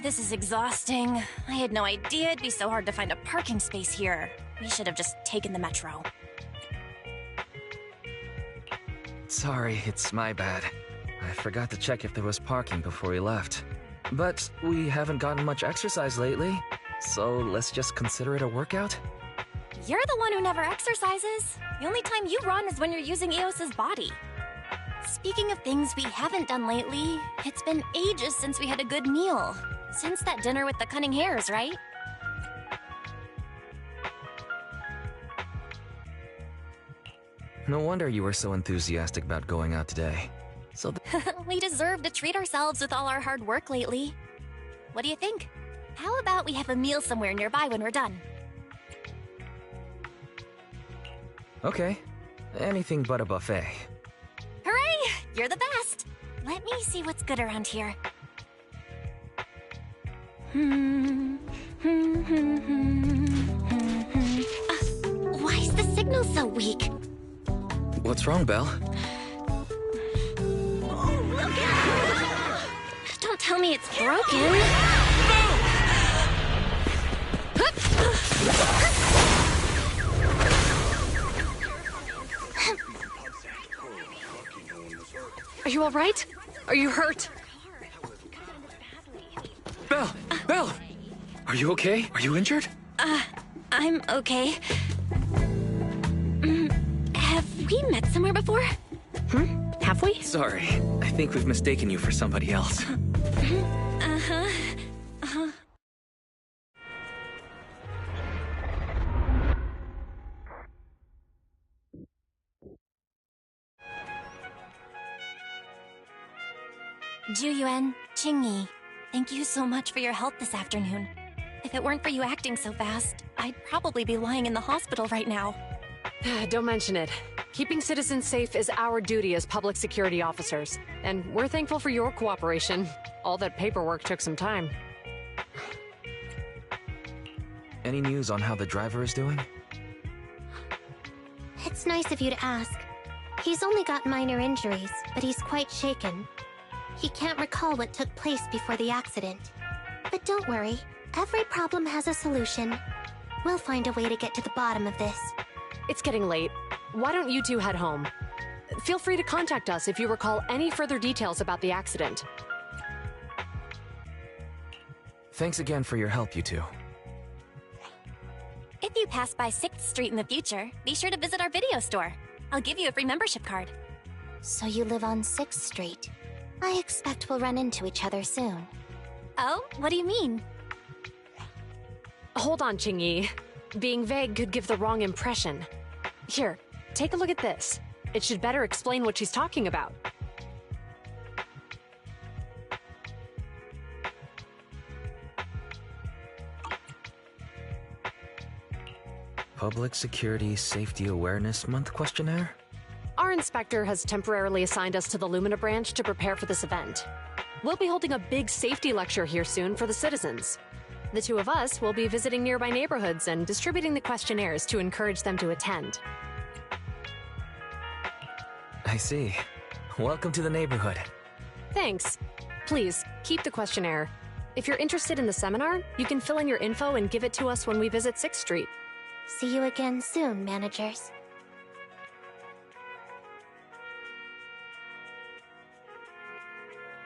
This is exhausting. I had no idea it'd be so hard to find a parking space here. We should have just taken the metro. Sorry, it's my bad. I forgot to check if there was parking before we left. But we haven't gotten much exercise lately, so let's just consider it a workout? You're the one who never exercises. The only time you run is when you're using Eos's body. Speaking of things we haven't done lately, it's been ages since we had a good meal. Since that dinner with the cunning hares, right? No wonder you were so enthusiastic about going out today. So We deserve to treat ourselves with all our hard work lately. What do you think? How about we have a meal somewhere nearby when we're done? Okay. Anything but a buffet. Hooray! You're the best! Let me see what's good around here. Why is the signal so weak? What's wrong, Belle? Don't tell me it's broken. Are you all right? Are you hurt? Belle! Belle! Are you okay? Are you injured? I'm okay. Have we met somewhere before? Have we? Sorry. I think we've mistaken you for somebody else. Zhu-Yuan, Qingyi, thank you so much for your help this afternoon. If it weren't for you acting so fast, I'd probably be lying in the hospital right now. Don't mention it. Keeping citizens safe is our duty as public security officers, and we're thankful for your cooperation. All that paperwork took some time. Any news on how the driver is doing? It's nice of you to ask. He's only got minor injuries, but he's quite shaken. He can't recall what took place before the accident. But don't worry, every problem has a solution. We'll find a way to get to the bottom of this. It's getting late. Why don't you two head home? Feel free to contact us if you recall any further details about the accident. Thanks again for your help, you two. If you pass by 6th Street in the future, be sure to visit our video store. I'll give you a free membership card. So you live on 6th Street. I expect we'll run into each other soon. Oh, what do you mean? Hold on, Qingyi. Being vague could give the wrong impression. Here, take a look at this. It should better explain what she's talking about. Public Security Safety Awareness Month questionnaire? Our inspector has temporarily assigned us to the Lumina branch to prepare for this event. We'll be holding a big safety lecture here soon for the citizens. The two of us will be visiting nearby neighborhoods and distributing the questionnaires to encourage them to attend. I see. Welcome to the neighborhood. Thanks. Please, keep the questionnaire. If you're interested in the seminar, you can fill in your info and give it to us when we visit 6th Street. See you again soon, managers.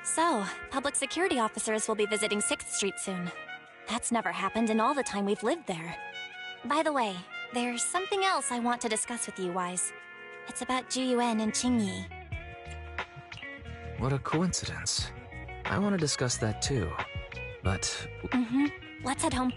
So, public security officers will be visiting 6th Street soon. That's never happened in all the time we've lived there. By the way, there's something else I want to discuss with you, Wise. It's about Zhu-Yuan and Qingyi. What a coincidence. I want to discuss that too. But... Let's head home.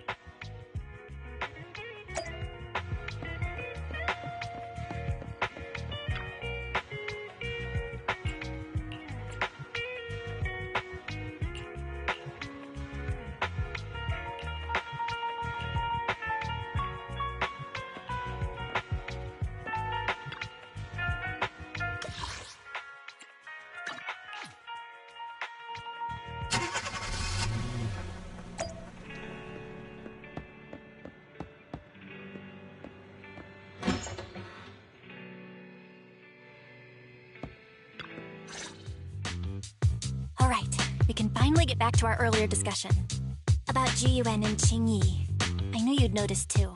All right, we can finally get back to our earlier discussion. About Juyuan and Qingyi. I knew you'd notice too.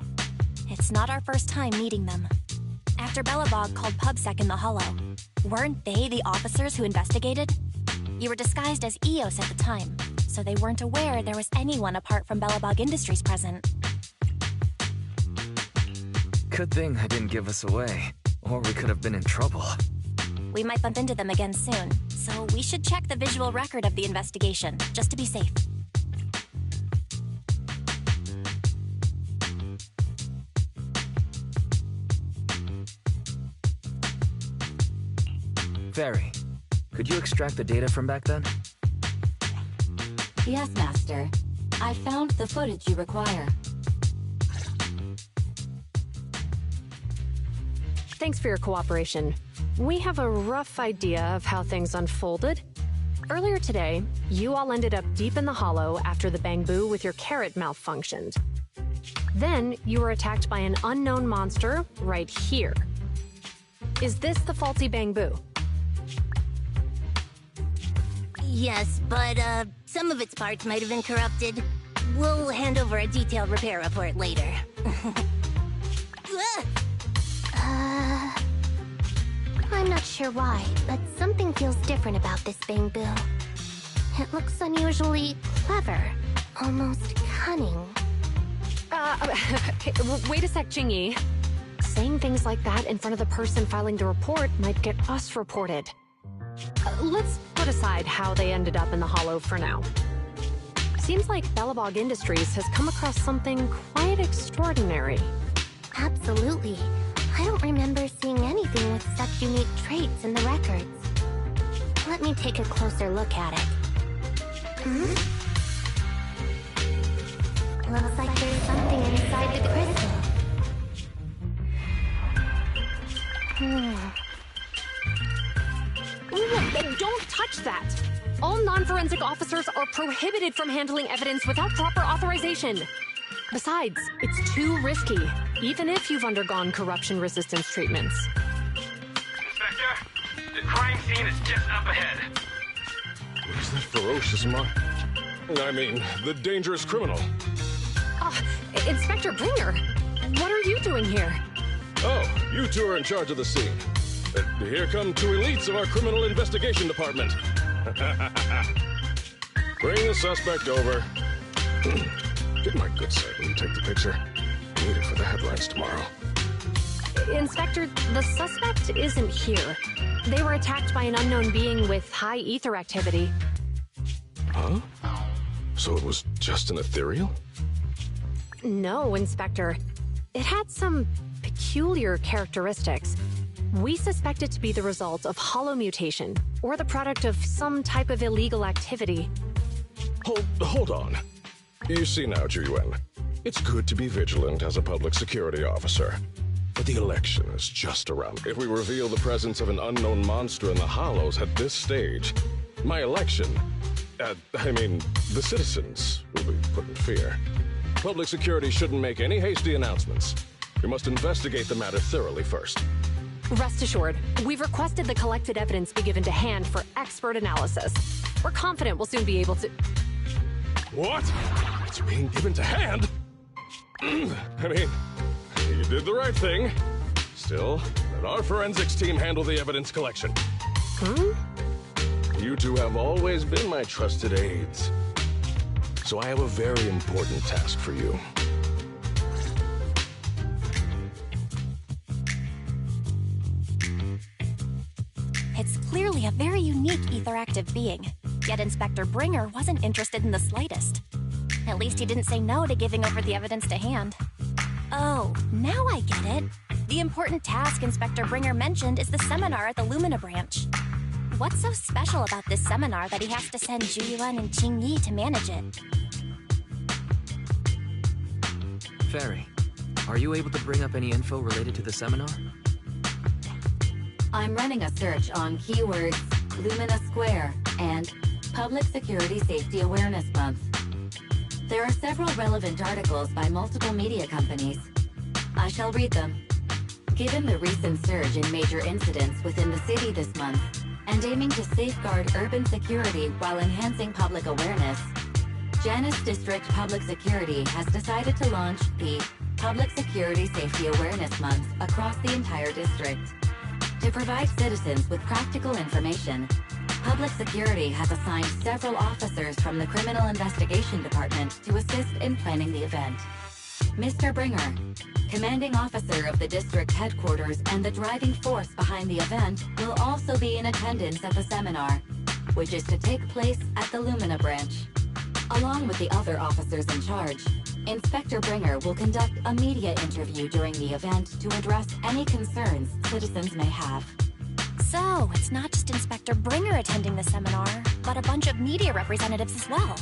It's not our first time meeting them. After Belobog called PubSec in the Hollow, weren't they the officers who investigated? You were disguised as Eos at the time, so they weren't aware there was anyone apart from Belobog Industries present. Good thing I didn't give us away, or we could have been in trouble. We might bump into them again soon, so we should check the visual record of the investigation, just to be safe. Fairy, could you extract the data from back then? Yes, Master. I found the footage you require. Thanks for your cooperation. We have a rough idea of how things unfolded. Earlier today, you all ended up deep in the Hollow after the Bangbu with your carrot malfunctioned. Then, you were attacked by an unknown monster right here. Is this the faulty Bangbu? Yes, but some of its parts might have been corrupted. We'll hand over a detailed repair report later. I'm not sure why, but something feels different about this Bangbu. It looks unusually clever, almost cunning. Wait a sec, Qingyi. Saying things like that in front of the person filing the report might get us reported. Let's put aside how they ended up in the Hollow for now. Seems like Belobog Industries has come across something quite extraordinary. Absolutely. I don't remember seeing anything with such unique traits in the records. Let me take a closer look at it. Looks like there's something inside the crystal. Don't touch that! All non-forensic officers are prohibited from handling evidence without proper authorization. Besides, it's too risky, even if you've undergone corruption resistance treatments. Inspector, the crime scene is just up ahead. Where's that ferocious the dangerous criminal? Inspector Bringer, what are you doing here? Oh, you two are in charge of the scene. Here come two elites of our criminal investigation department. Bring the suspect over. Get my good side when you take the picture. I need it for the headlines tomorrow. Inspector, the suspect isn't here. They were attacked by an unknown being with high ether activity. Huh? So it was just an ethereal? No, Inspector. It had some peculiar characteristics. We suspect it to be the result of hollow mutation, or the product of some type of illegal activity. Hold on. You see now, Juyuan. It's good to be vigilant as a public security officer. But the election is just around. If we reveal the presence of an unknown monster in the Hollows at this stage, my election, the citizens will be put in fear. Public security shouldn't make any hasty announcements. We must investigate the matter thoroughly first. Rest assured, we've requested the collected evidence be given to hand for expert analysis. We're confident we'll soon be able to... What? It's being given to hand? You did the right thing. Still, let our forensics team handle the evidence collection. You two have always been my trusted aides. So I have a very important task for you. It's clearly a very unique etheractive being, yet Inspector Bringer wasn't interested in the slightest. At least he didn't say no to giving over the evidence to hand. Oh, now I get it. The important task Inspector Bringer mentioned is the seminar at the Lumina branch. What's so special about this seminar that he has to send Juyuan and Qingyi to manage it? Fairy, are you able to bring up any info related to the seminar? I'm running a search on keywords Lumina Square and Public Security Safety Awareness Month. There are several relevant articles by multiple media companies. I shall read them. Given the recent surge in major incidents within the city this month, and aiming to safeguard urban security while enhancing public awareness, Janus District Public Security has decided to launch the Public Security Safety Awareness Month across the entire district. To provide citizens with practical information, Public Security has assigned several officers from the Criminal Investigation Department to assist in planning the event. Mr. Bringer, commanding officer of the district headquarters and the driving force behind the event, will also be in attendance at the seminar, which is to take place at the Lumina branch. Along with the other officers in charge, Inspector Bringer will conduct a media interview during the event to address any concerns citizens may have. So, it's not just Inspector Bringer attending the seminar, but a bunch of media representatives as well.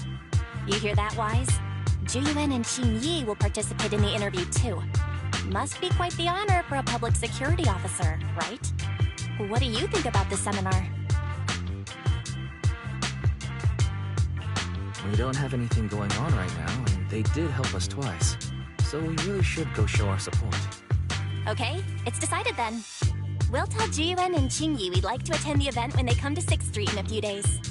You hear that, Wise? Juyuan and Qin Yi will participate in the interview too. Must be quite the honor for a public security officer, right? What do you think about this seminar? We don't have anything going on right now, and they did help us twice. So we really should go show our support. Okay, it's decided then. We'll tell Jiyuan and Qingyi we'd like to attend the event when they come to 6th Street in a few days.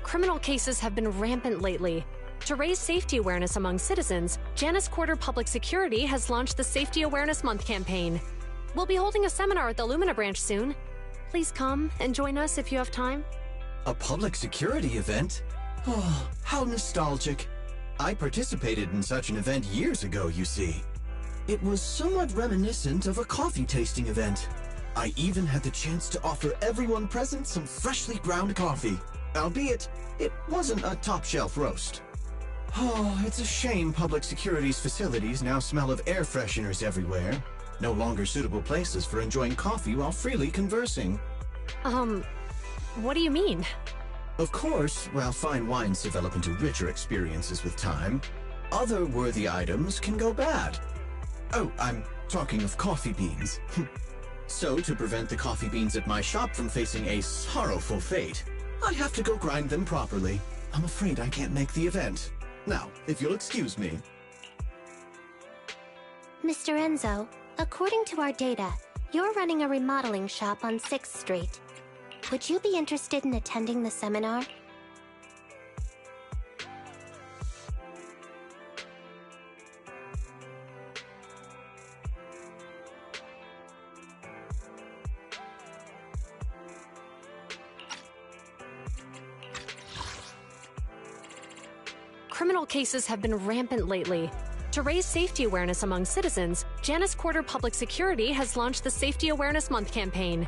Criminal cases have been rampant lately. To raise safety awareness among citizens, Janus Quarter Public Security has launched the Safety Awareness Month campaign. We'll be holding a seminar at the Lumina branch soon. Please come and join us if you have time. A public security event? Oh, how nostalgic. I participated in such an event years ago, you see. It was somewhat reminiscent of a coffee tasting event. I even had the chance to offer everyone present some freshly ground coffee. Albeit, it wasn't a top-shelf roast. Oh, it's a shame public security's facilities now smell of air fresheners everywhere. No longer suitable places for enjoying coffee while freely conversing. What do you mean? Of course, while fine wines develop into richer experiences with time, other worthy items can go bad. Oh, I'm talking of coffee beans. So, to prevent the coffee beans at my shop from facing a sorrowful fate, I have to go grind them properly. I'm afraid I can't make the event. Now, if you'll excuse me. Mr. Enzo, according to our data, you're running a remodeling shop on 6th Street. Would you be interested in attending the seminar? Criminal cases have been rampant lately. To raise safety awareness among citizens, Janus Quarter Public Security has launched the Safety Awareness Month campaign.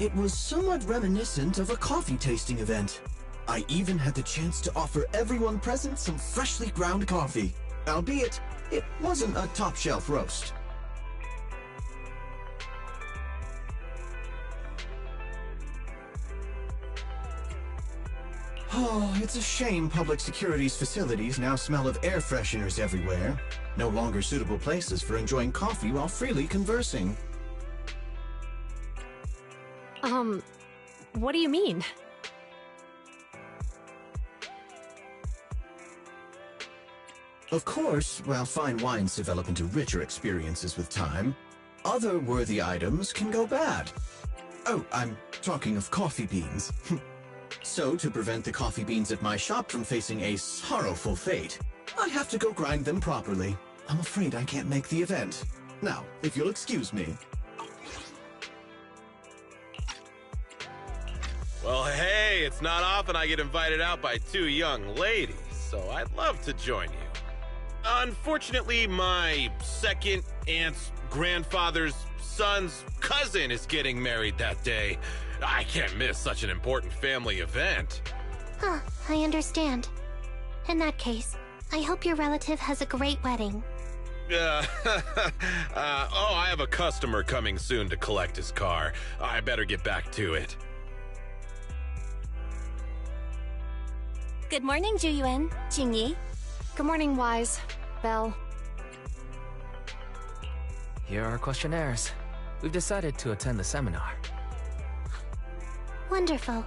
It was somewhat reminiscent of a coffee tasting event. I even had the chance to offer everyone present some freshly ground coffee, albeit it wasn't a top-shelf roast. Oh, it's a shame public security's facilities now smell of air fresheners everywhere. No longer suitable places for enjoying coffee while freely conversing. What do you mean? Of course, while fine wines develop into richer experiences with time, other worthy items can go bad. Oh, I'm talking of coffee beans. So, to prevent the coffee beans at my shop from facing a sorrowful fate, I have to go grind them properly. I'm afraid I can't make the event. Now, if you'll excuse me. Well, hey, it's not often I get invited out by two young ladies, so I'd love to join you. Unfortunately, my second aunt's grandfather's son's cousin is getting married that day. I can't miss such an important family event. Huh, I understand. In that case, I hope your relative has a great wedding. Oh, I have a customer coming soon to collect his car. I better get back to it. Good morning, Juyuan, Jingyi. Good morning, Wise. Belle. Here are our questionnaires. We've decided to attend the seminar. Wonderful.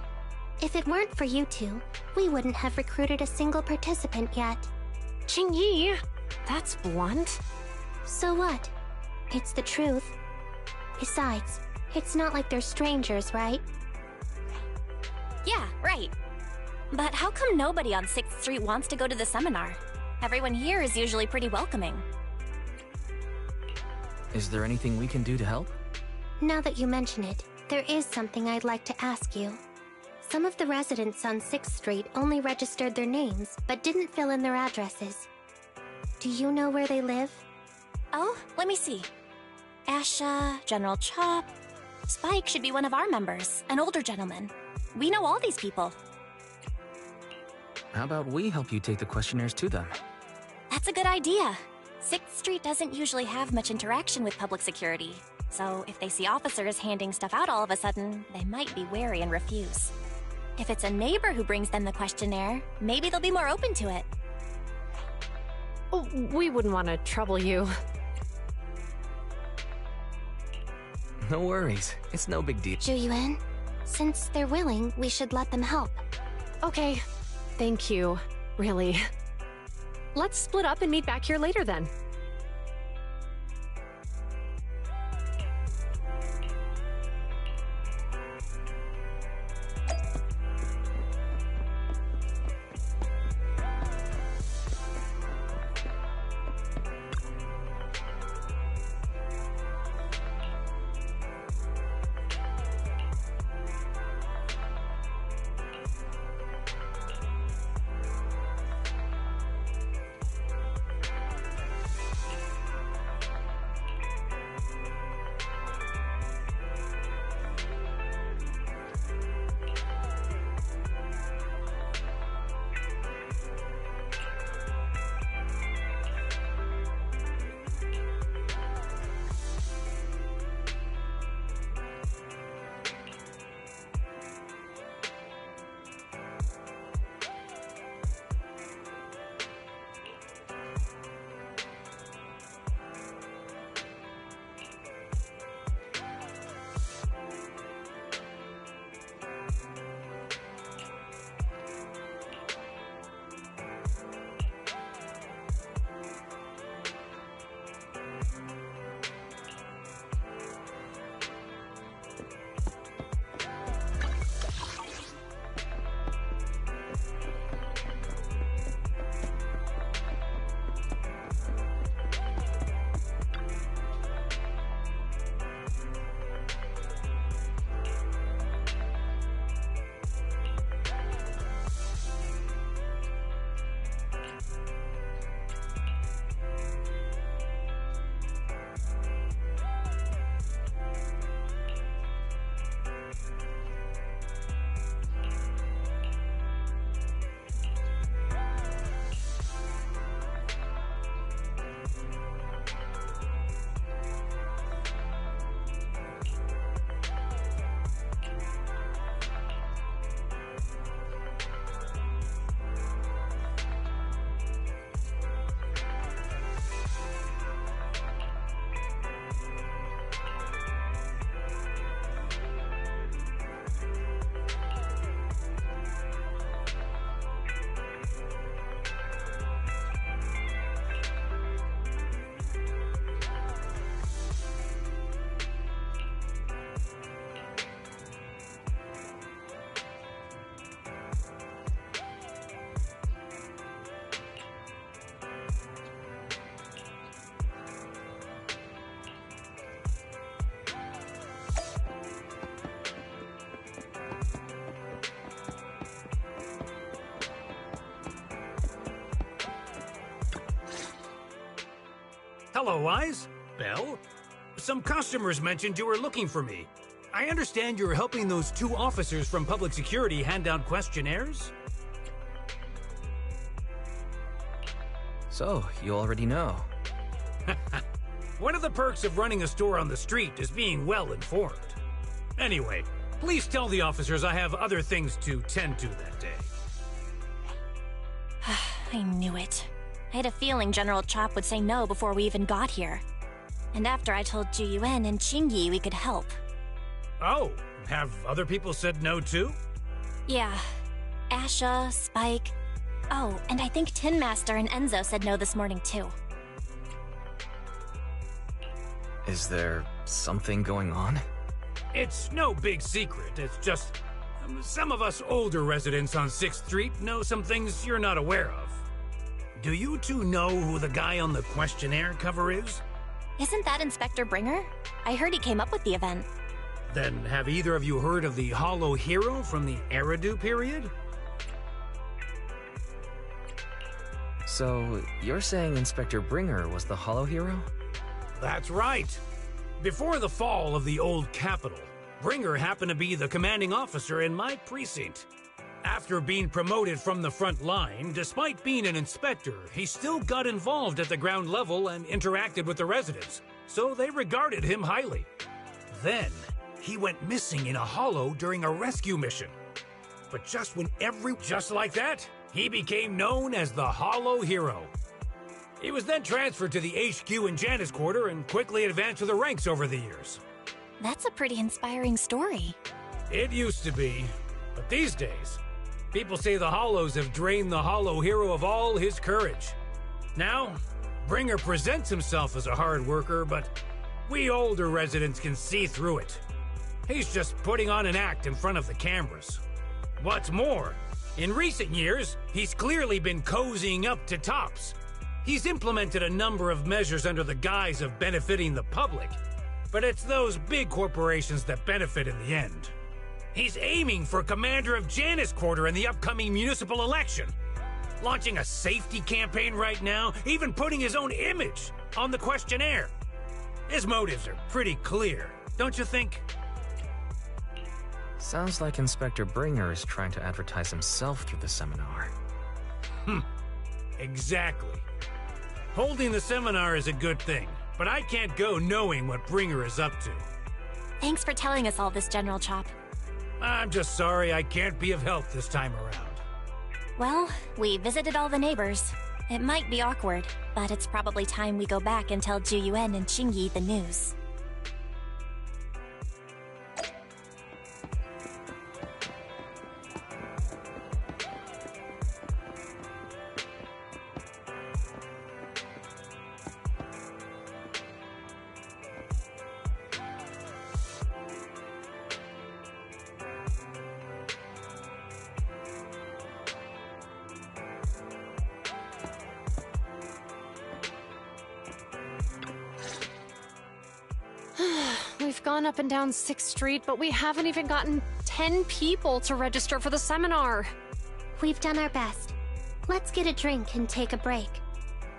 If it weren't for you two, we wouldn't have recruited a single participant yet. Jingyi! That's blunt. So what? It's the truth. Besides, it's not like they're strangers, right? Yeah, right. But how come nobody on 6th Street wants to go to the seminar? Everyone here is usually pretty welcoming. Is there anything we can do to help? Now that you mention it, there is something I'd like to ask you. Some of the residents on 6th Street only registered their names, but didn't fill in their addresses. Do you know where they live? Oh, let me see. Asha, General Chop. Spike should be one of our members, an older gentleman. We know all these people. How about we help you take the questionnaires to them? That's a good idea. 6th Street doesn't usually have much interaction with public security, so if they see officers handing stuff out all of a sudden, they might be wary and refuse. If it's a neighbor who brings them the questionnaire, maybe they'll be more open to it. Oh, we wouldn't want to trouble you. No worries. It's no big deal. Juyuan, since they're willing, we should let them help. Okay. Thank you. Really. Let's split up and meet back here later then. Hello, Wise. Belle? Some customers mentioned you were looking for me. I understand you're helping those 2 officers from public security hand out questionnaires? So, you already know. One of the perks of running a store on the street is being well informed. Anyway, please tell the officers I have other things to tend to that day. I knew it. I had a feeling General Chop would say no before we even got here. And after I told Ju Yuen and Qingyi we could help. Oh, have other people said no too? Yeah. Asha, Spike. Oh, and I think Tin Master and Enzo said no this morning too. Is there something going on? It's no big secret. It's just some of us older residents on 6th Street know some things you're not aware of. Do you 2 know who the guy on the questionnaire cover is? Isn't that Inspector Bringer? I heard he came up with the event. Then have either of you heard of the Hollow Hero from the Eridu period? So, you're saying Inspector Bringer was the Hollow Hero? That's right. Before the fall of the old capital, Bringer happened to be the commanding officer in my precinct. After being promoted from the front line, despite being an inspector, he still got involved at the ground level and interacted with the residents, so they regarded him highly. Then, he went missing in a hollow during a rescue mission. But just like that, he became known as the Hollow Hero. He was then transferred to the HQ in Janus Quarter and quickly advanced to the ranks over the years. That's a pretty inspiring story. It used to be, but these days, people say the Hollows have drained the Hollow Hero of all his courage. Now, Bringer presents himself as a hard worker, but we older residents can see through it. He's just putting on an act in front of the cameras. What's more, in recent years, he's clearly been cozying up to Tops. He's implemented a number of measures under the guise of benefiting the public, but it's those big corporations that benefit in the end. He's aiming for commander of Janus Quarter in the upcoming municipal election, launching a safety campaign right now, even putting his own image on the questionnaire. His motives are pretty clear, don't you think? Sounds like Inspector Bringer is trying to advertise himself through the seminar. Exactly. Holding the seminar is a good thing, but I can't go knowing what Bringer is up to. Thanks for telling us all this, General Chop. I'm just sorry I can't be of help this time around. Well, we visited all the neighbors. It might be awkward, but it's probably time we go back and tell Ju Yuen and Qingyi the news. We've gone up and down 6th Street, but we haven't even gotten 10 people to register for the seminar. We've done our best. Let's get a drink and take a break.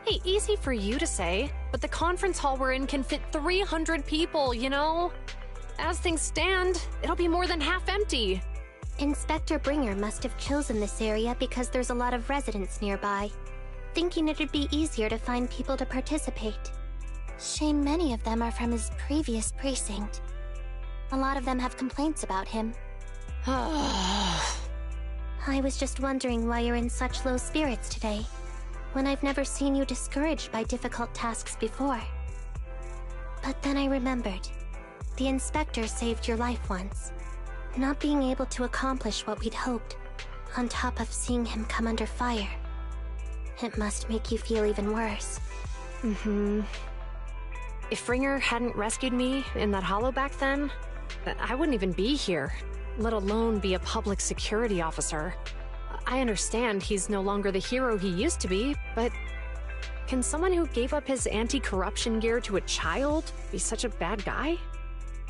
Hey, easy for you to say, but the conference hall we're in can fit 300 people, you know? As things stand, it'll be more than half empty. Inspector Bringer must have chosen this area because there's a lot of residents nearby, thinking it'd be easier to find people to participate. Shame many of them are from his previous precinct. A lot of them have complaints about him. I was just wondering why you're in such low spirits today, when I've never seen you discouraged by difficult tasks before. But then I remembered. The inspector saved your life once. Not being able to accomplish what we'd hoped, on top of seeing him come under fire. It must make you feel even worse. If Bringer hadn't rescued me in that hollow back then, I wouldn't even be here, let alone be a public security officer. I understand he's no longer the hero he used to be, but can someone who gave up his anti-corruption gear to a child be such a bad guy?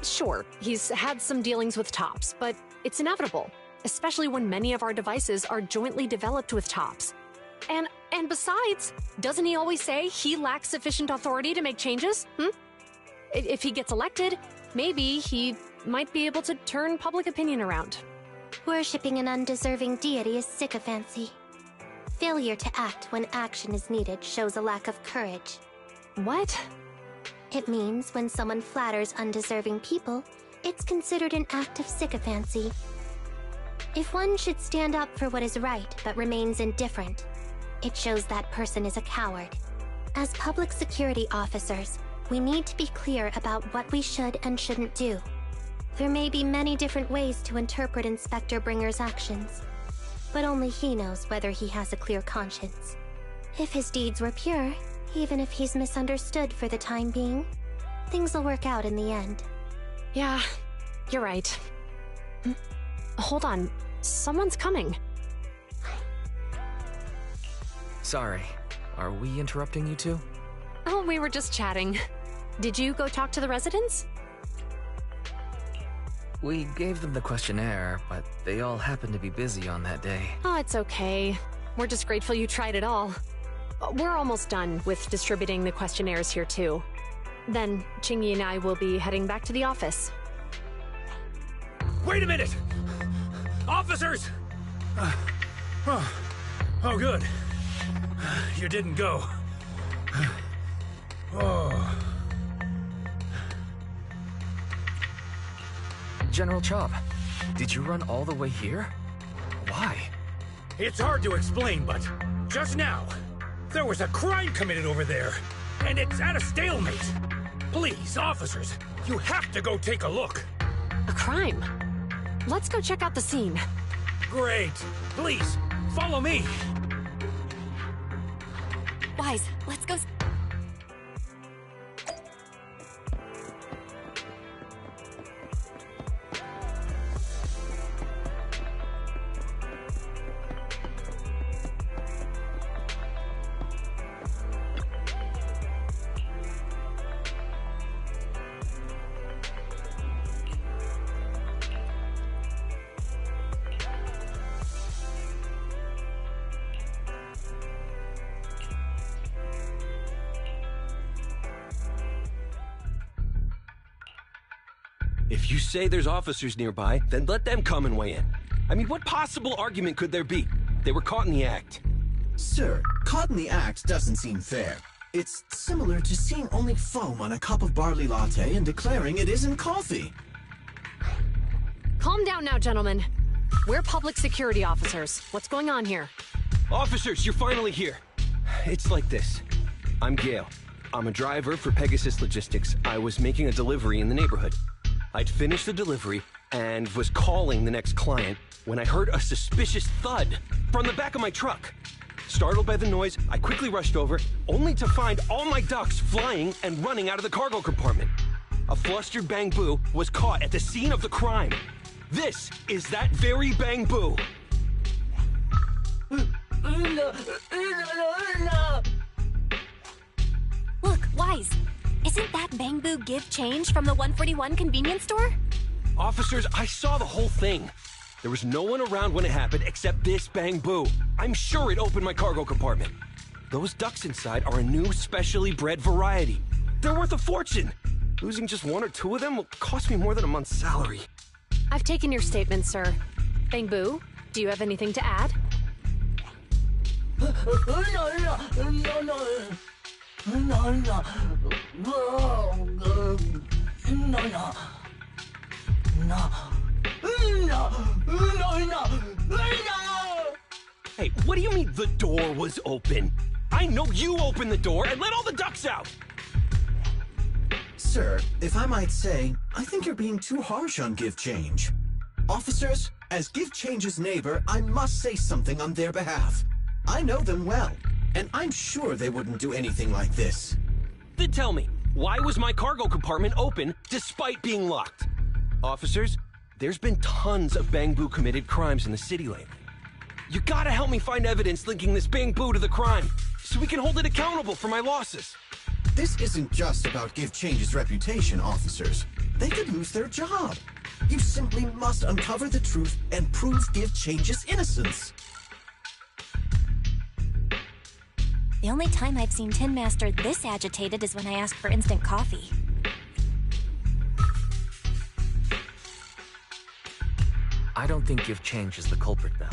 Sure, he's had some dealings with Tops, but it's inevitable, especially when many of our devices are jointly developed with Tops. And And besides, doesn't he always say he lacks sufficient authority to make changes? If he gets elected, maybe he might be able to turn public opinion around. Worshipping an undeserving deity is sycophancy. Failure to act when action is needed shows a lack of courage. What? It means when someone flatters undeserving people, it's considered an act of sycophancy. If one should stand up for what is right but remains indifferent, it shows that person is a coward. As public security officers, we need to be clear about what we should and shouldn't do. There may be many different ways to interpret Inspector Bringer's actions, but only he knows whether he has a clear conscience. If his deeds were pure, even if he's misunderstood for the time being, things will work out in the end. Yeah, you're right. Hold on, someone's coming. Sorry, are we interrupting you two? Oh, we were just chatting. Did you go talk to the residents? We gave them the questionnaire, but they all happened to be busy on that day. Oh, it's okay. We're just grateful you tried it all. We're almost done with distributing the questionnaires here, too. Then, Chingy and I will be heading back to the office. Wait a minute! Officers! Oh, good. You didn't go. Oh. General Chop, did you run all the way here? Why? It's hard to explain, but just now, there was a crime committed over there, and it's at a stalemate. Please, officers, you have to go take a look. A crime? Let's go check out the scene. Great. Please, follow me. Wise, let's go. If you say there's officers nearby, then let them come and weigh in. I mean, what possible argument could there be? They were caught in the act. Sir, caught in the act doesn't seem fair. It's similar to seeing only foam on a cup of barley latte and declaring it isn't coffee. Calm down now, gentlemen. We're public security officers. What's going on here? Officers, you're finally here. It's like this. I'm Gale. I'm a driver for Pegasus Logistics. I was making a delivery in the neighborhood. I'd finished the delivery and was calling the next client when I heard a suspicious thud from the back of my truck. Startled by the noise, I quickly rushed over, only to find all my ducks flying and running out of the cargo compartment. A flustered Bang Boo was caught at the scene of the crime. This is that very Bang Boo. Look, Wise. Isn't that Bang Boo Give Change from the 141 convenience store? Officers, I saw the whole thing. There was no one around when it happened except this Bang Boo. I'm sure it opened my cargo compartment. Those ducks inside are a new specially bred variety. They're worth a fortune. Losing just one or two of them will cost me more than a month's salary. I've taken your statement, sir. Bang Boo, do you have anything to add? Hey, what do you mean the door was open? I know you opened the door and let all the ducks out! Sir, if I might say, I think you're being too harsh on Give Change. Officers, as Give Change's neighbor, I must say something on their behalf. I know them well, and I'm sure they wouldn't do anything like this. Then tell me, why was my cargo compartment open despite being locked? Officers, there's been tons of Bang Boo committed crimes in the city lately. You gotta help me find evidence linking this Bang Boo to the crime, so we can hold it accountable for my losses. This isn't just about Give Change's reputation, officers. They could lose their job. You simply must uncover the truth and prove Give Change's innocence. The only time I've seen Tin Master this agitated is when I asked for instant coffee. I don't think Give Change is the culprit, Belle.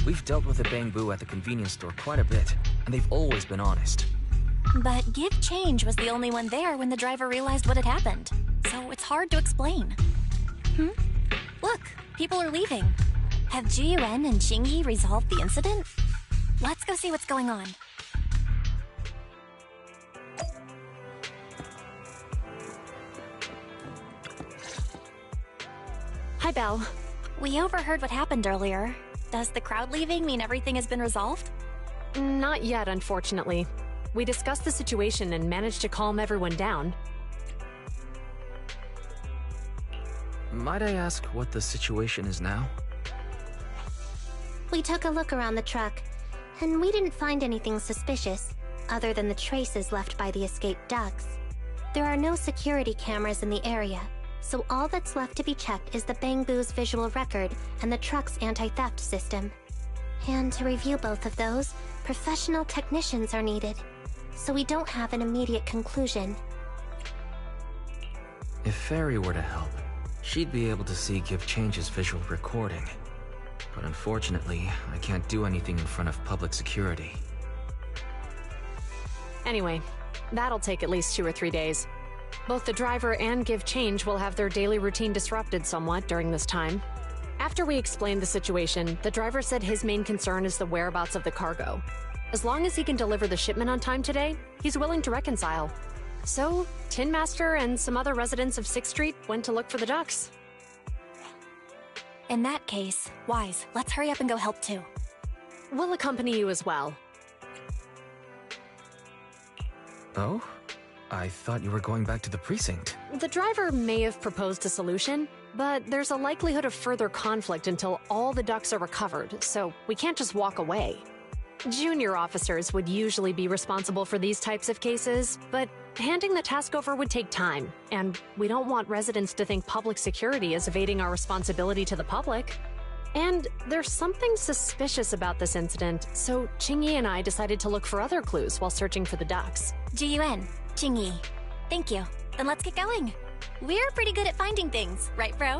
We've dealt with the Bangbu at the convenience store quite a bit, and they've always been honest. But Give Change was the only one there when the driver realized what had happened, so it's hard to explain. Look, people are leaving. Have Jiyuan and Qingyi resolved the incident? Let's go see what's going on. Hi, Belle. We overheard what happened earlier. Does the crowd leaving mean everything has been resolved? Not yet, unfortunately. We discussed the situation and managed to calm everyone down. Might I ask what the situation is now? We took a look around the truck, and we didn't find anything suspicious, other than the traces left by the escaped ducks. There are no security cameras in the area, so all that's left to be checked is the Bangbu's visual record and the truck's anti-theft system. And to review both of those, professional technicians are needed, so we don't have an immediate conclusion. If Fairy were to help, she'd be able to see Give Change's visual recording. But unfortunately, I can't do anything in front of public security. Anyway, that'll take at least 2 or 3 days. Both the driver and Give Change will have their daily routine disrupted somewhat during this time. After we explained the situation, the driver said his main concern is the whereabouts of the cargo. As long as he can deliver the shipment on time today, he's willing to reconcile. So, Tin Master and some other residents of 6th Street went to look for the ducks. In that case, Wise, let's hurry up and go help too. We'll accompany you as well. Oh? I thought you were going back to the precinct. The driver may have proposed a solution, but there's a likelihood of further conflict until all the ducks are recovered, so we can't just walk away. Junior officers would usually be responsible for these types of cases, but handing the task over would take time, and we don't want residents to think public security is evading our responsibility to the public. And there's something suspicious about this incident, so Qingyi and I decided to look for other clues while searching for the ducks. Jiyuan, Qingyi. Thank you. Then let's get going. We're pretty good at finding things, right, bro?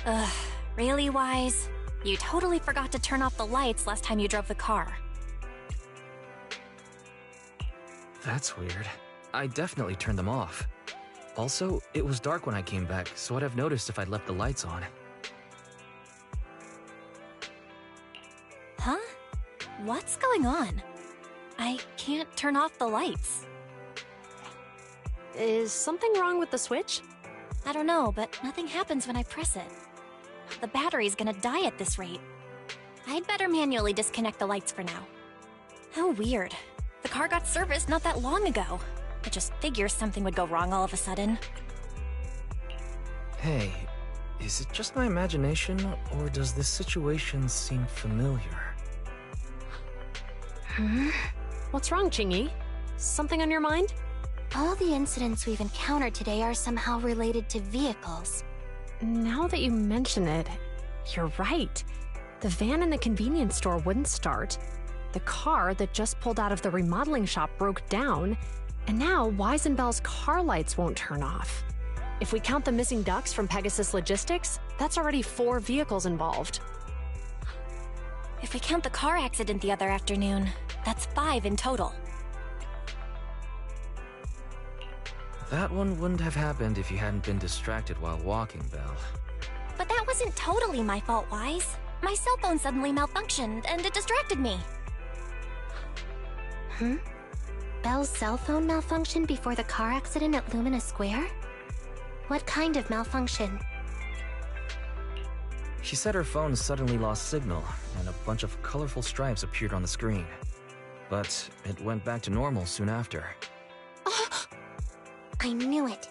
Ugh, really, Wise? You totally forgot to turn off the lights last time you drove the car. That's weird. I definitely turned them off. Also, it was dark when I came back, so I'd have noticed if I'd left the lights on. Huh? What's going on? I can't turn off the lights. Is something wrong with the switch? I don't know, but nothing happens when I press it. The battery's gonna die at this rate. I'd better manually disconnect the lights for now. How weird. The car got serviced not that long ago. I just figured something would go wrong all of a sudden. Hey, is it just my imagination, or does this situation seem familiar? What's wrong, Qingyi? Something on your mind? All the incidents we've encountered today are somehow related to vehicles. Now that you mention it, you're right. The van in the convenience store wouldn't start. The car that just pulled out of the remodeling shop broke down. And now Wise and Bell's car lights won't turn off. If we count the missing ducks from Pegasus Logistics, that's already 4 vehicles involved. If we count the car accident the other afternoon, that's 5 in total. That one wouldn't have happened if you hadn't been distracted while walking, Belle. But that wasn't totally my fault, Wise. My cell phone suddenly malfunctioned, and it distracted me. Belle's cell phone malfunctioned before the car accident at Lumina Square? What kind of malfunction? She said her phone suddenly lost signal, and a bunch of colorful stripes appeared on the screen. But it went back to normal soon after. I knew it.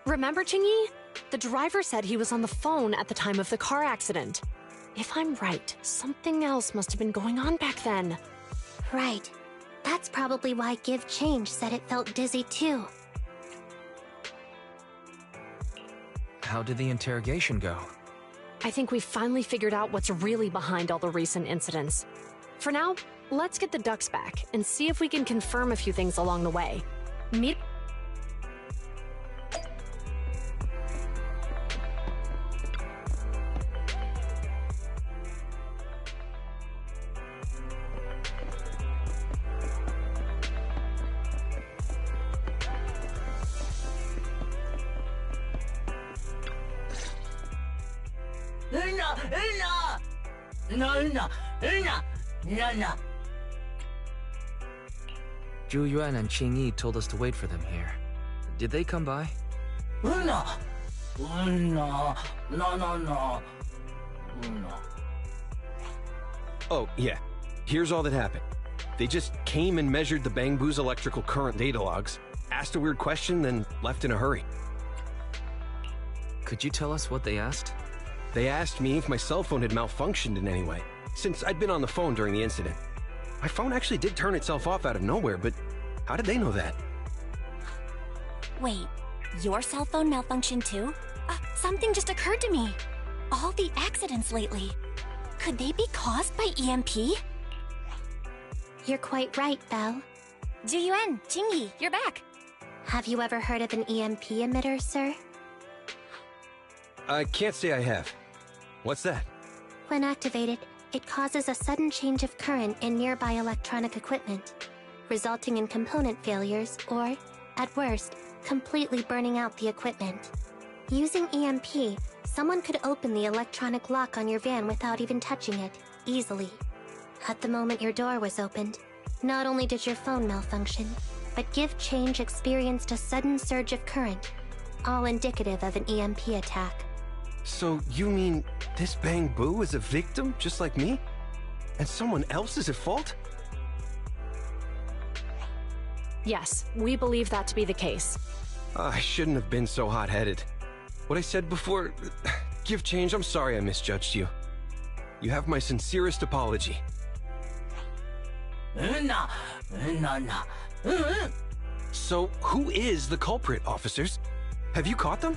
Remember, Qingyi? The driver said he was on the phone at the time of the car accident. If I'm right, something else must have been going on back then. Right. That's probably why Give Change said it felt dizzy too. How did the interrogation go? I think we finally figured out what's really behind all the recent incidents. For now, let's get the ducks back and see if we can confirm a few things along the way. Meet... Zhu Yuan and Qingyi told us to wait for them here. Did they come by? Oh, yeah. Here's all that happened. They just came and measured the Bangbu's electrical current data logs, asked a weird question, then left in a hurry. Could you tell us what they asked? They asked me if my cell phone had malfunctioned in any way, since I'd been on the phone during the incident. My phone actually did turn itself off out of nowhere, but how did they know that? Wait, your cell phone malfunctioned too? Something just occurred to me. All the accidents lately, could they be caused by EMP? You're quite right, Belle. Zhu Yuan, Qingyi, you're back. Have you ever heard of an EMP emitter, sir? I can't say I have. What's that? When activated, it causes a sudden change of current in nearby electronic equipment, resulting in component failures or, at worst, completely burning out the equipment. Using EMP, someone could open the electronic lock on your van without even touching it, easily. At the moment your door was opened, not only did your phone malfunction, but Give Change experienced a sudden surge of current, all indicative of an EMP attack. So you mean this Bangbu is a victim just like me? And someone else is at fault? Yes, we believe that to be the case. I shouldn't have been so hot-headed. What I said before... Give Change, I'm sorry I misjudged you. You have my sincerest apology. So, who is the culprit, officers? Have you caught them?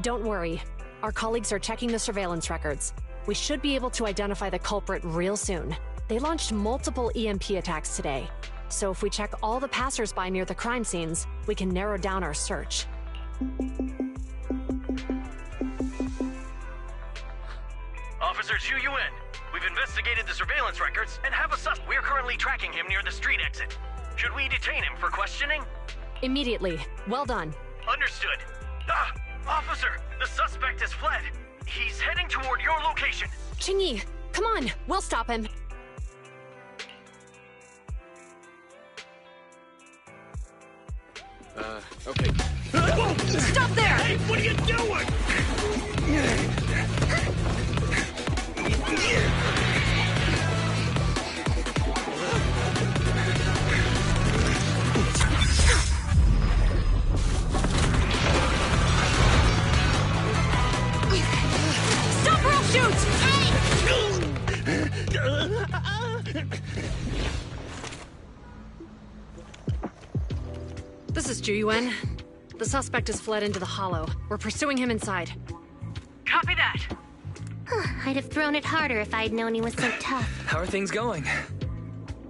Don't worry. Our colleagues are checking the surveillance records. We should be able to identify the culprit real soon. They launched multiple EMP attacks today. So if we check all the passers-by near the crime scenes, we can narrow down our search. Officer Zhu Yuan. We've investigated the surveillance records and have a suspect. We're currently tracking him near the street exit. Should we detain him for questioning? Immediately. Well done. Understood. Ah! Officer, the suspect has fled. He's heading toward your location. Qingyi, come on. We'll stop him. Okay. Whoa! Stop there! Hey, what are you doing? Stop or I'll shoot! This is Zhu Yuan. The suspect has fled into the hollow. We're pursuing him inside. Copy that. I'd have thrown it harder if I'd known he was so tough. How are things going?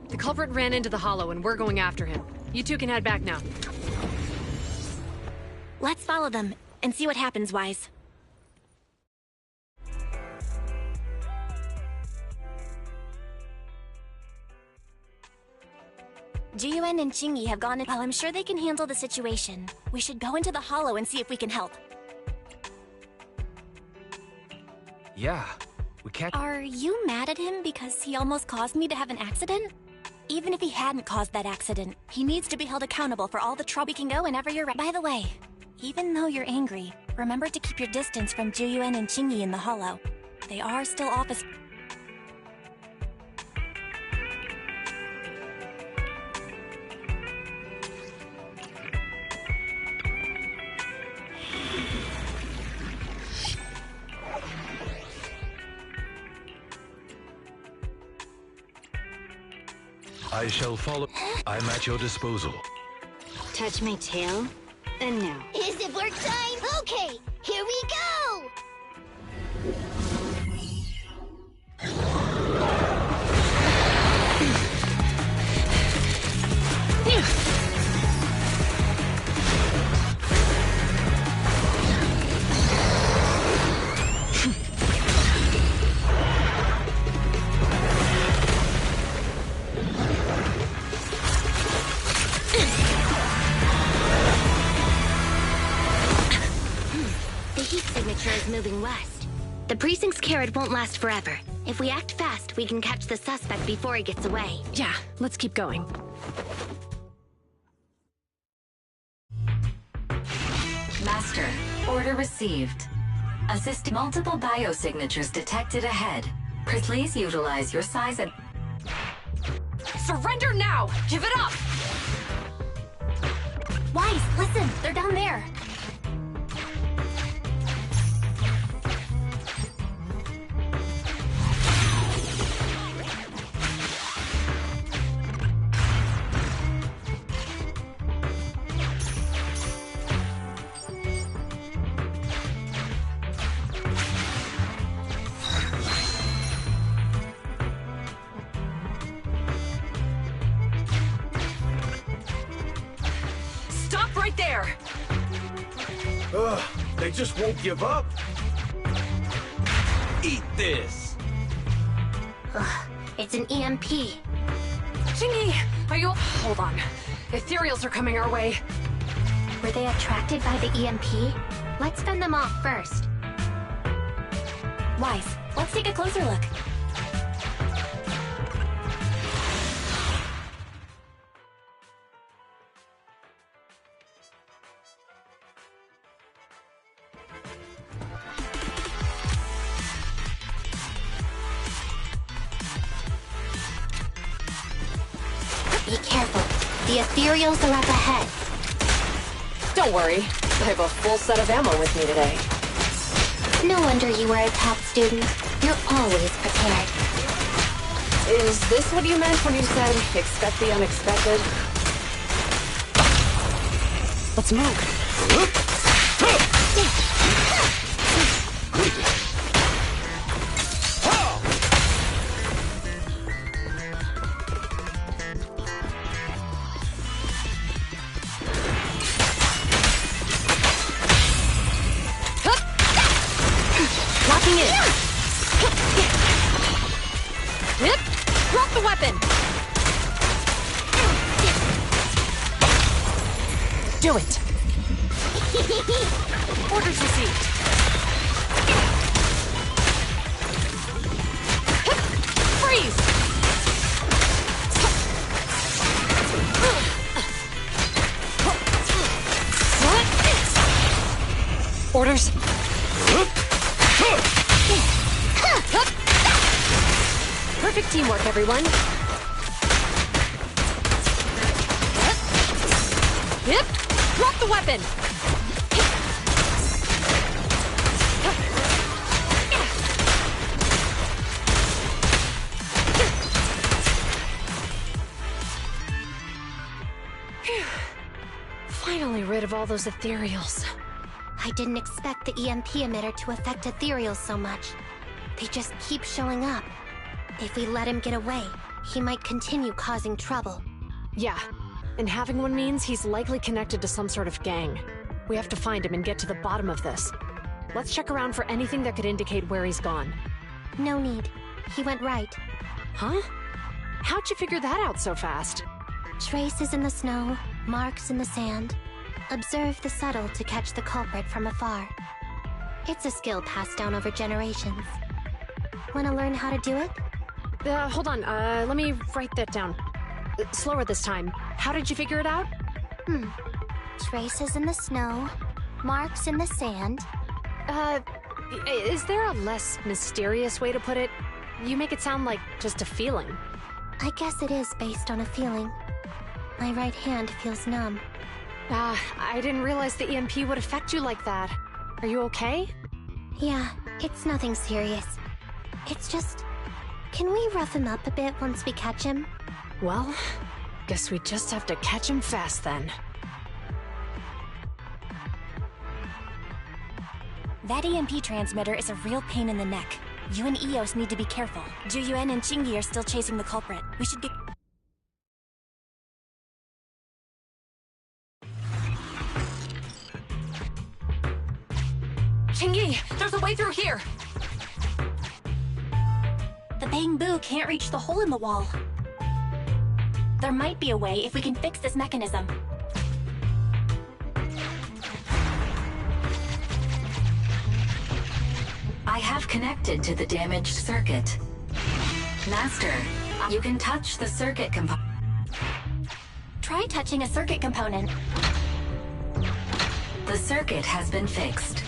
The culprit ran into the hollow and we're going after him. You two can head back now. Let's follow them and see what happens, Wise. Jiyuan and Qingyi have gone in. Well, I'm sure they can handle the situation. We should go into the hollow and see if we can help. Yeah, we can't... Are you mad at him because he almost caused me to have an accident? Even if he hadn't caused that accident, he needs to be held accountable for all the trouble. We can go whenever you're ready. By the way, even though you're angry, remember to keep your distance from Jiyuan and Qingyi in the hollow. They are still office... I shall follow. I'm at your disposal. Touch my tail, and now. Is it work time? Okay, here we go! Is moving west. The precinct's carrot won't last forever. If we act fast, we can catch the suspect before he gets away. Yeah, let's keep going. Master, order received. Assist multiple biosignatures detected ahead. Please utilize your size and... Surrender now! Give it up! Wise, listen! They're down there! They just won't give up. Eat this. Ugh, it's an EMP. Qingyi, are you... Hold on. Ethereals are coming our way. Were they attracted by the EMP? Let's fend them off first. Wise, let's take a closer look. Be careful. The Ethereals are up ahead. Don't worry. I have a full set of ammo with me today. No wonder you were a top student. You're always prepared. Is this what you meant when you said, expect the unexpected? Let's move. Locking in. Do it! Orders received. Freeze! Orders. Perfect teamwork, everyone. Yep. Drop the weapon. Finally rid of all those ethereals. I didn't expect the EMP emitter to affect ethereals so much. They just keep showing up. If we let him get away, he might continue causing trouble. Yeah, and having one means he's likely connected to some sort of gang. We have to find him and get to the bottom of this. Let's check around for anything that could indicate where he's gone. No need. He went right. Huh? How'd you figure that out so fast? Traces in the snow, marks in the sand. Observe the subtle to catch the culprit from afar. It's a skill passed down over generations. Wanna learn how to do it? Hold on, let me write that down. Slower this time. How did you figure it out? Traces in the snow, marks in the sand. Is there a less mysterious way to put it? You make it sound like just a feeling. I guess it is based on a feeling. My right hand feels numb. I didn't realize the EMP would affect you like that. Are you okay? Yeah, it's nothing serious. It's just... Can we rough him up a bit once we catch him? Well, guess we just have to catch him fast then. That EMP transmitter is a real pain in the neck. You and Eos need to be careful. Juyuan and Chingy are still chasing the culprit. We should get... Chingy, there's a way through here! The Bang-Boo can't reach the hole in the wall. There might be a way if we can fix this mechanism. I have connected to the damaged circuit. Master, you can touch the circuit component. Try touching a circuit component. The circuit has been fixed.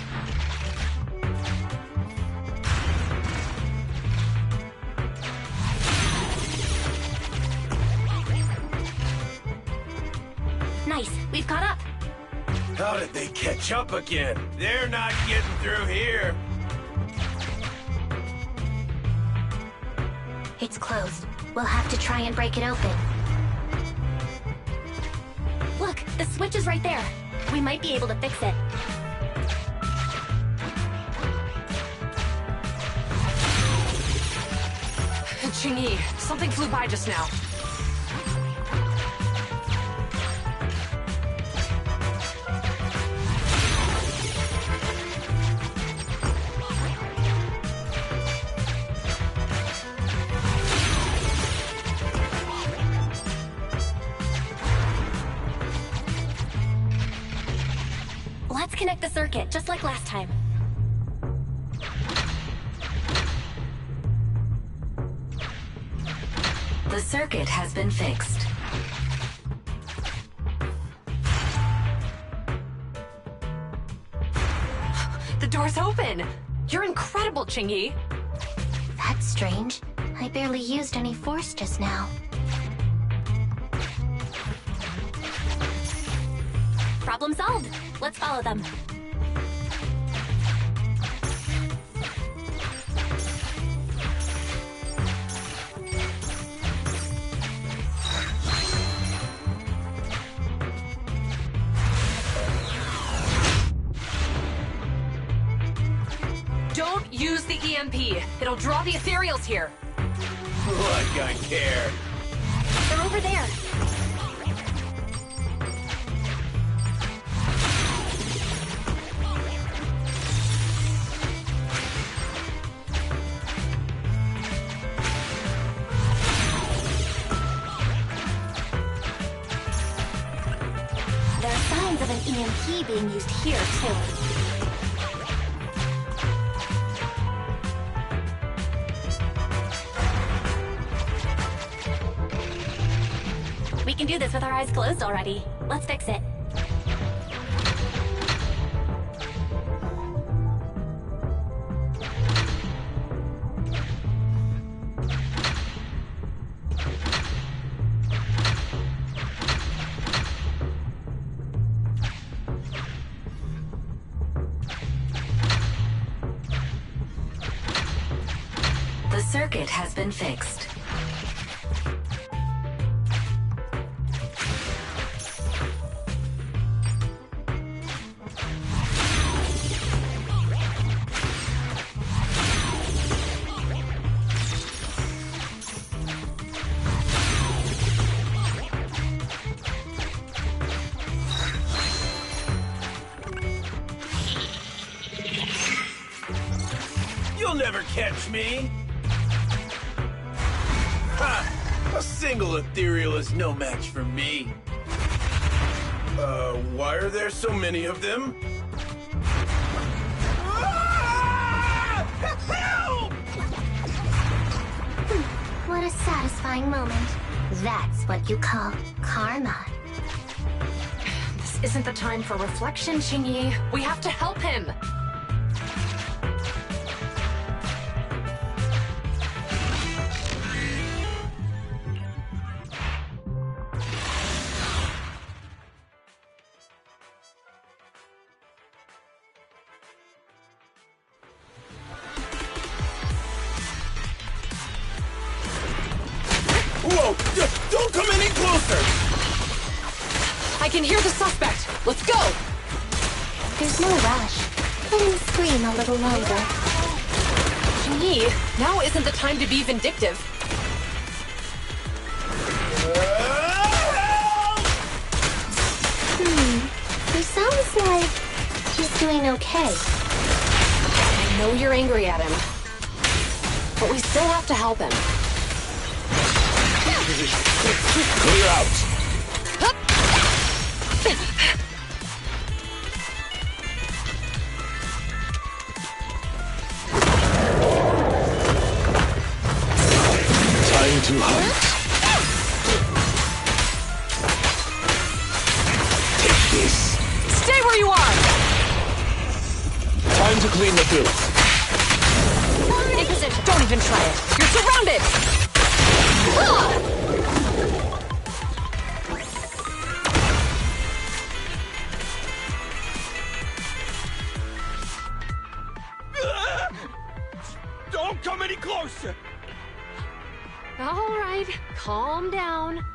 Nice, we've caught up. How did they catch up again? They're not getting through here. It's closed. We'll have to try and break it open. Look, the switch is right there. We might be able to fix it. Chingy, something flew by just now. Let's connect the circuit, just like last time. The circuit has been fixed. The door's open! You're incredible, Chingy! That's strange. I barely used any force just now. Problem solved. Let's follow them. Don't use the EMP. It'll draw the ethereals here. Like I care. They're over there. There are signs of an EMP being used here, too. We can do this with our eyes closed already. Let's fix it. The circuit has been fixed. You'll never catch me! Ha! A single ethereal is no match for me. Why are there so many of them? Help! What a satisfying moment. That's what you call karma. This isn't the time for reflection, Qingyi. We have to help him. Whoa! Don't come any closer! I can hear the suspect. Let's go! There's no rush. Let him scream a little longer. Qingyi, now isn't the time to be vindictive. He sounds like he's doing okay. I know you're angry at him, but we still have to help him. Clear out! Time to hunt. Take this! Stay where you are! Time to clean the filth. In position. Don't even try it. You're surrounded! Don't come any closer! All right, calm down.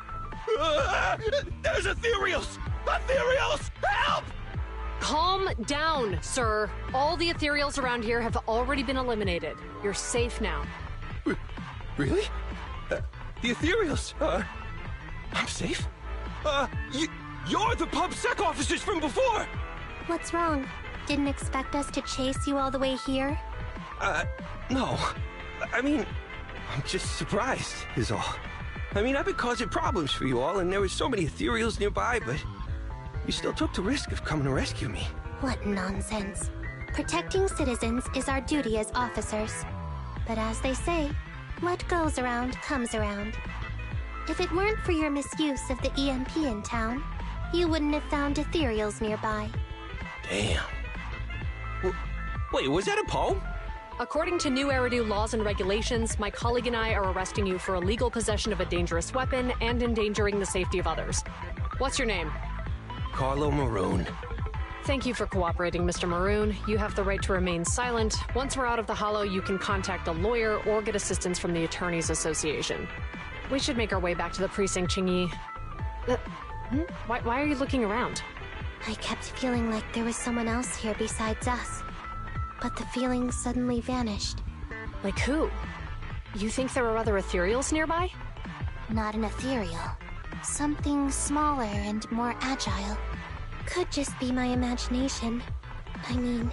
There's ethereals! Ethereals! Help! Calm down, sir. All the ethereals around here have already been eliminated. You're safe now. Really? The ethereals? I'm safe? You're the PubSec officers from before! What's wrong? Didn't expect us to chase you all the way here? No. I mean, I'm just surprised, is all. I mean, I've been causing problems for you all, and there were so many ethereals nearby, but you still took the risk of coming to rescue me. What nonsense. Protecting citizens is our duty as officers. But as they say, what goes around comes around. If it weren't for your misuse of the EMP in town, you wouldn't have found ethereals nearby. Damn. Wait, was that a poem? According to new Eridu laws and regulations, my colleague and I are arresting you for illegal possession of a dangerous weapon and endangering the safety of others. What's your name? Carlo Maroon. Thank you for cooperating, Mr. Maroon. You have the right to remain silent. Once we're out of the Hollow, you can contact a lawyer or get assistance from the Attorneys Association. We should make our way back to the precinct, Qingyi. Why are you looking around? I kept feeling like there was someone else here besides us. But the feeling suddenly vanished. Like who? You think there are other ethereals nearby? Not an ethereal. Something smaller and more agile. Could just be my imagination. I mean,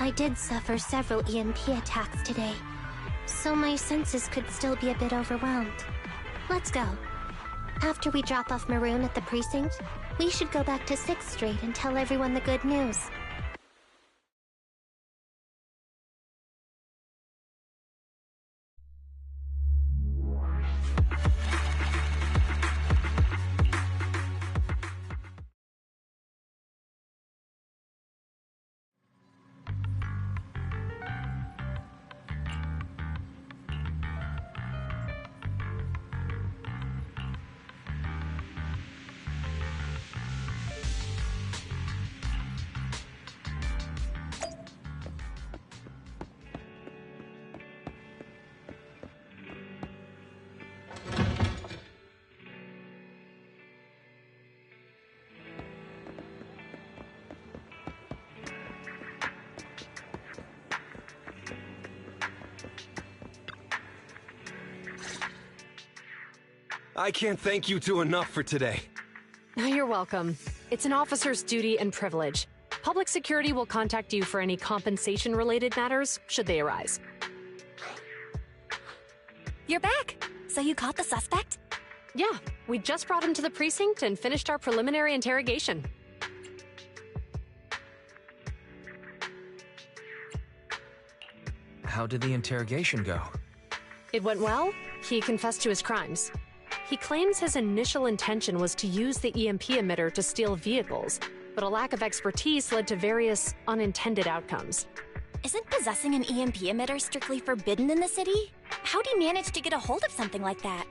I did suffer several EMP attacks today, so my senses could still be a bit overwhelmed. Let's go. After we drop off Maroon at the precinct, We should go back to 6th Street and tell everyone the good news. I can't thank you two enough for today. You're welcome. It's an officer's duty and privilege. Public security will contact you for any compensation-related matters, should they arise. You're back! So you caught the suspect? Yeah, we just brought him to the precinct and finished our preliminary interrogation. How did the interrogation go? It went well. He confessed to his crimes. He claims his initial intention was to use the EMP emitter to steal vehicles, but a lack of expertise led to various unintended outcomes. Isn't possessing an EMP emitter strictly forbidden in the city? How'd he manage to get a hold of something like that?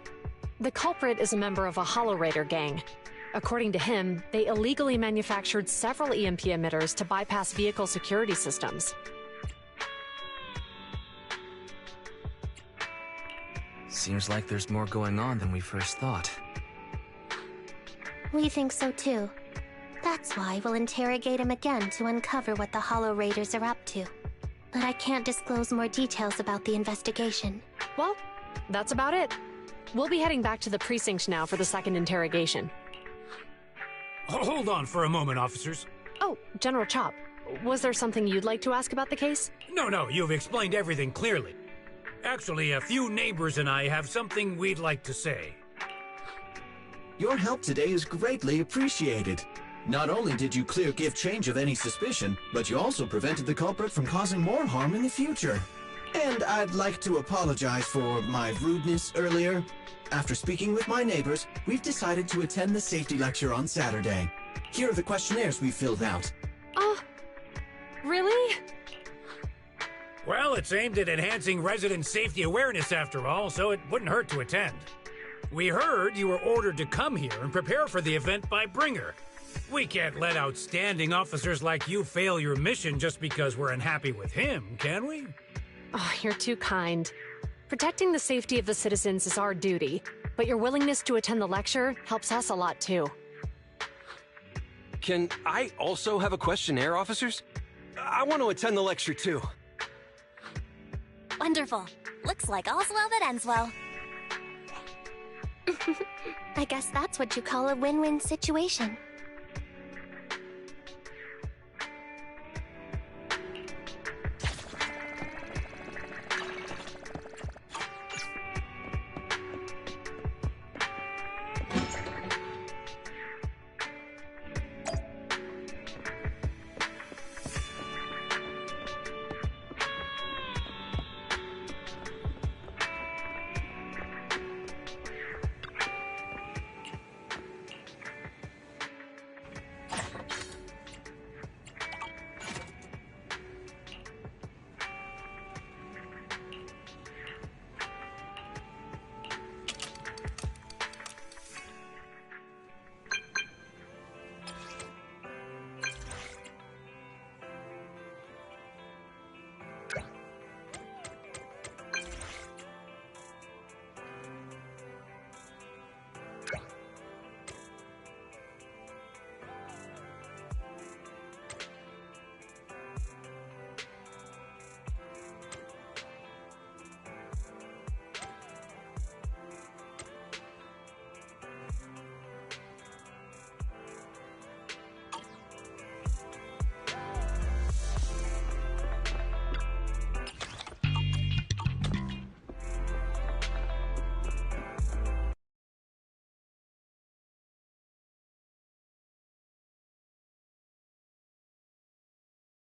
The culprit is a member of a Hollow Raider gang. According to him, they illegally manufactured several EMP emitters to bypass vehicle security systems. Seems like there's more going on than we first thought. We think so too. That's why we'll interrogate him again to uncover what the Hollow Raiders are up to. But I can't disclose more details about the investigation. Well, that's about it. We'll be heading back to the precinct now for the second interrogation. Hold on for a moment, officers. Oh, General Chop, was there something you'd like to ask about the case? No, you've explained everything clearly. Actually, a few neighbors and I have something we'd like to say. Your help today is greatly appreciated. Not only did you clear Give Change of any suspicion, but you also prevented the culprit from causing more harm in the future. And I'd like to apologize for my rudeness earlier. After speaking with my neighbors, we've decided to attend the safety lecture on Saturday. Here are the questionnaires we filled out. Really? Well, it's aimed at enhancing resident safety awareness after all, so it wouldn't hurt to attend. We heard you were ordered to come here and prepare for the event by Bringer. We can't let outstanding officers like you fail your mission just because we're unhappy with him, can we? Oh, you're too kind. Protecting the safety of the citizens is our duty, but your willingness to attend the lecture helps us a lot too. Can I also have a questionnaire, officers? I want to attend the lecture too. Wonderful. Looks like all's well that ends well. I guess that's what you call a win-win situation.